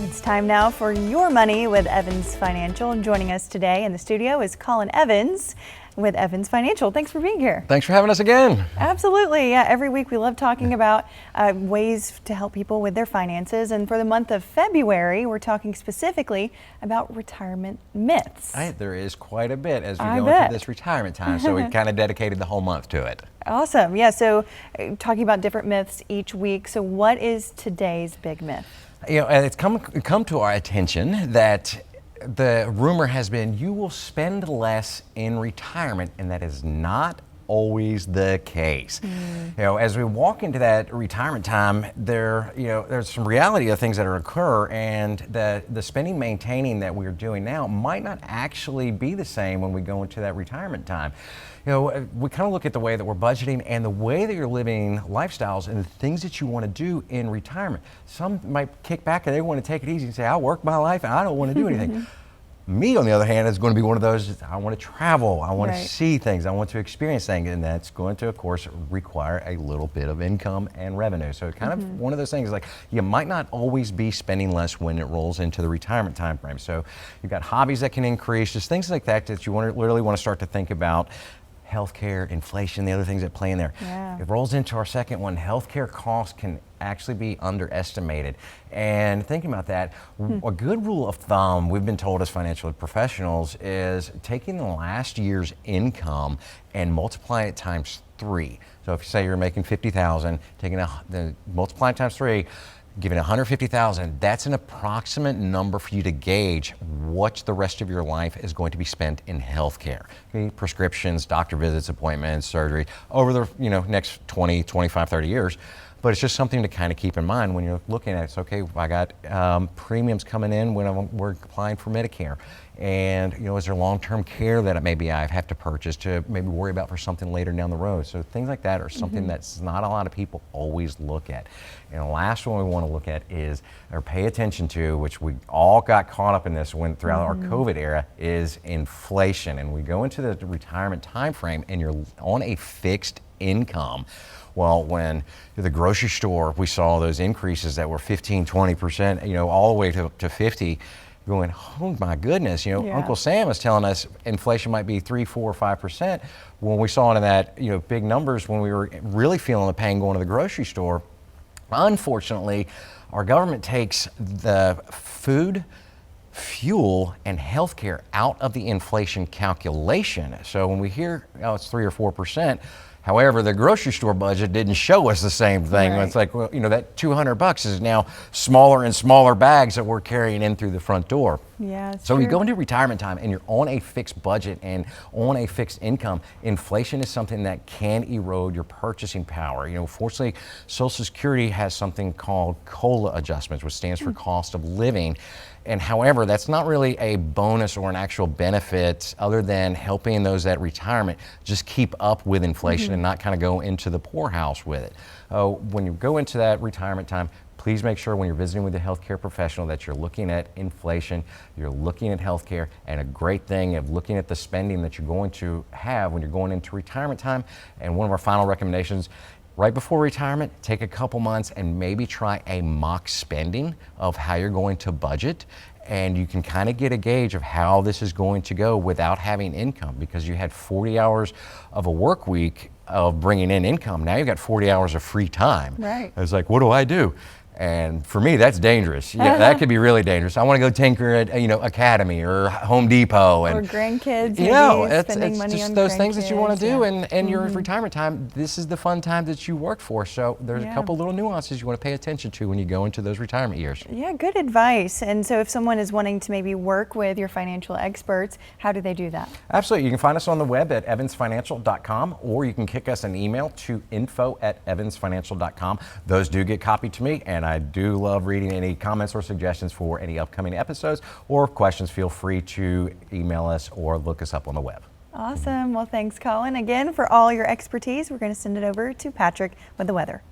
It's time now for Your Money with Evans Financial. And joining us today in the studio is Colin Evans with Evans Financial. Thanks for being here. Thanks for having us again. Absolutely. Yeah, every week we love talking about ways to help people with their finances. And for the month of February, we're talking specifically about retirement myths. There is quite a bit as we go into this retirement time, so we kind of dedicated the whole month to it. Awesome. Yeah, so talking about different myths each week. So what is today's big myth? You know, and it's come to our attention that the rumor has been you will spend less in retirement, and that is not always the case. You know, as we walk into that retirement time, there's some reality of things that are occur, and the spending maintaining that we're doing now might not actually be the same when we go into that retirement time. You know, we kind of look at the way that we're budgeting and the way that you're living lifestyles and the things that you want to do in retirement. Some might kick back and they want to take it easy and say, I'll work my life and I don't want to do anything. Me, on the other hand, is going to be one of those, I want to travel, I want to see things, I want to experience things, and that's going to, of course, require a little bit of income and revenue. So kind of one of those things, like you might not always be spending less when it rolls into the retirement time frame. So you've got hobbies that can increase, just things like that that you literally want to start to think about. Healthcare, inflation, the other things that play in there. Yeah. It rolls into our second one. Healthcare costs can actually be underestimated. And thinking about that, a good rule of thumb we've been told as financial professionals is taking the last year's income and multiplying it times 3. So if you say you're making $50,000, multiplying it times 3, giving $150,000, that's an approximate number for you to gauge what the rest of your life is going to be spent in healthcare. Prescriptions, doctor visits, appointments, surgery over the next 20, 25, 30 years. But it's just something to kind of keep in mind when you're looking at it. It's okay, I got premiums coming in when we're applying for Medicare. And is there long-term care that maybe I have to purchase to maybe worry about for something later down the road? So things like that are something that's not a lot of people always look at. And the last one we want to look at is, or pay attention to, which we all got caught up in this throughout our COVID era, is inflation. And we go into the retirement time frame and you're on a fixed income. Well, when the grocery store, we saw those increases that were 15, 20%, all the way to 50, going, oh my goodness, Uncle Sam is telling us inflation might be 3, 4, 5%. When we saw it in that, big numbers, when we were really feeling the pain going to the grocery store, unfortunately, our government takes the food, fuel, and healthcare out of the inflation calculation. So when we hear, it's 3 or 4%, however, the grocery store budget didn't show us the same thing. Right. It's like, well, that $200 is now smaller and smaller bags that we're carrying in through the front door. Yeah, so you go into retirement time and you're on a fixed budget and on a fixed income. Inflation is something that can erode your purchasing power. Fortunately, Social Security has something called COLA adjustments, which stands for cost of living. And however, that's not really a bonus or an actual benefit other than helping those at retirement just keep up with inflation and not kind of go into the poorhouse with it. When you go into that retirement time, please make sure when you're visiting with a healthcare professional that you're looking at inflation, you're looking at healthcare, and a great thing of looking at the spending that you're going to have when you're going into retirement time. And one of our final recommendations, right before retirement, take a couple months and maybe try a mock spending of how you're going to budget. And you can kind of get a gauge of how this is going to go without having income, because you had 40 hours of a work week of bringing in income. Now you've got 40 hours of free time. Right. It's like, what do I do? And for me, that's dangerous. Yeah, that could be really dangerous. I want to go tinker at, Academy or Home Depot. Or grandkids, spending money just on those things that you want to do. And your retirement time, this is the fun time that you work for. So there's a couple little nuances you want to pay attention to when you go into those retirement years. Yeah, good advice. And so if someone is wanting to maybe work with your financial experts, how do they do that? Absolutely. You can find us on the web at evansfinancial.com, or you can kick us an email to info@evansfinancial.com. Those do get copied to me, and I do love reading any comments or suggestions for any upcoming episodes or questions. Feel free to email us or look us up on the web. Awesome. Well, thanks, Colin. Again, for all your expertise, we're going to send it over to Patrick with the weather.